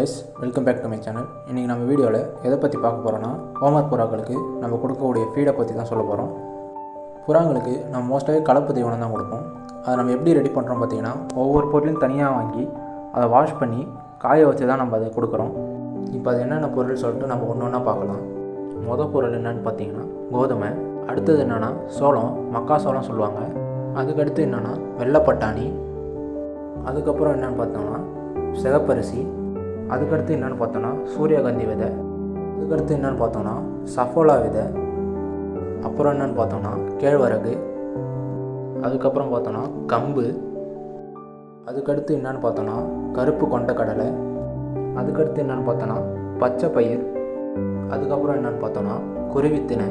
guys, welcome back to my channel. இன்றைக்கி நம்ம வீடியோவில் எதை பற்றி பார்க்க போகிறோன்னா ஹோமர் புறாக்களுக்கு நம்ம கொடுக்கக்கூடிய ஃபீடை பற்றி தான் சொல்ல போகிறோம். புறாங்களுக்கு நம்ம மோஸ்ட்டாகவே கலப்பு தீவனம் தான் கொடுப்போம். அதை நம்ம எப்படி ரெடி பண்ணுறோம் பார்த்திங்கன்னா, ஒவ்வொரு பொருளையும் தனியாக வாங்கி அதை வாஷ் பண்ணி காய வச்சு தான் நம்ம அதை கொடுக்குறோம். இப்போ அது என்னென்ன பொருள் சொல்லிட்டு நம்ம ஒன்று ஒன்றா பார்க்கலாம். மொதல் பொருள் என்னென்னு பார்த்தீங்கன்னா கோதுமை, அடுத்தது என்னென்னா சோளம், மக்காசோளம் சொல்லுவாங்க. அதுக்கடுத்து என்னென்னா வெள்ளைப்பட்டாணி, அதுக்கப்புறம் என்னென்னு பார்த்தோம்னா சிகப்பரிசி, அதுக்கடுத்து என்னென்னு பார்த்தோன்னா சூரியகாந்தி விதை, அதுக்கடுத்து என்னென்னு பார்த்தோன்னா சஃபோலா விதை, அப்புறம் என்னென்னு பார்த்தோன்னா கேழ்வரகு, அதுக்கப்புறம் பார்த்தோன்னா கம்பு, அதுக்கடுத்து என்னென்னு பார்த்தோன்னா கருப்பு கொண்டக்கடலை, அதுக்கடுத்து என்னென்னு பார்த்தோன்னா பச்சை பயிர், அதுக்கப்புறம் என்னென்னு பார்த்தோன்னா குருவித்தினை,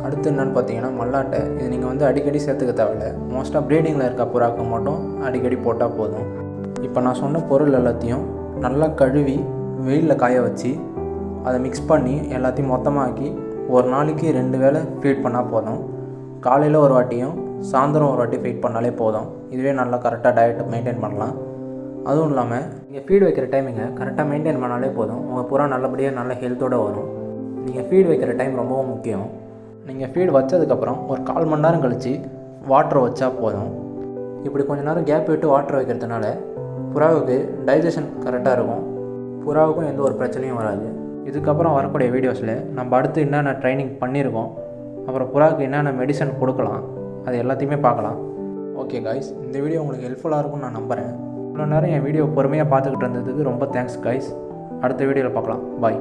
அடுத்து என்னென்னு பார்த்தீங்கன்னா மல்லாட்டை. இது நீங்கள் அடிக்கடி சேர்த்துக்க தேவையில்லை. மோஸ்ட்டாக ப்ரீடிங்கில் இருக்க புறாக்கு மட்டும் அடிக்கடி போட்டால் போதும். இப்போ நான் சொன்ன பொருள் எல்லாத்தையும் நல்லா கழுவி வெயிலில் காய வச்சு அதை மிக்ஸ் பண்ணி எல்லாத்தையும் மொத்தமாக்கி ஒரு நாளைக்கு 2 வேளை ஃபீட் பண்ணால் போதும். காலையில் ஒரு வாட்டியும் சாயந்தரம் ஒரு வாட்டி ஃபீட் பண்ணாலே போதும். இதுவே நல்லா கரெக்டாக டயட்டை மெயின்டைன் பண்ணலாம். அதுவும் இல்லாமல் நீங்கள் ஃபீட் வைக்கிற டைமிங்கை கரெக்டாக மெயின்டைன் பண்ணாலே போதும். உங்கள் புறா நல்லபடியாக நல்ல ஹெல்த்தோடு வரும். நீங்கள் ஃபீட் வைக்கிற டைம் ரொம்பவும் முக்கியம். நீங்கள் ஃபீட் வச்சதுக்கப்புறம் ஒரு 1/4 மணி நேரம் கழித்து வாட்டர் வச்சா போதும். இப்படி கொஞ்சம் நேரம் கேப் விட்டு வாட்டர் வைக்கிறதுனால புறாவுக்கு டைஜஷன் கரெக்டாக இருக்கும். புறாவுக்கும் எந்த ஒரு பிரச்சனையும் வராது. இதுக்கப்புறம் வரக்கூடிய வீடியோஸில் நம்ம அடுத்து என்னென்ன ட்ரைனிங் பண்ணியிருக்கோம், அப்புறம் புறாவுக்கு என்னென்ன மெடிசன் கொடுக்கலாம், அது எல்லாத்தையுமே பார்க்கலாம். ஓகே காய்ஸ், இந்த வீடியோ உங்களுக்கு ஹெல்ப்ஃபுல்லாக இருக்கும்னு நான் நம்புகிறேன். இவ்வளோ நேரம் என் வீடியோ பொறுமையாக பார்த்துக்கிட்டு இருந்ததுக்கு ரொம்ப தேங்க்ஸ் காய்ஸ். அடுத்த வீடியோவில் பார்க்கலாம். பாய்.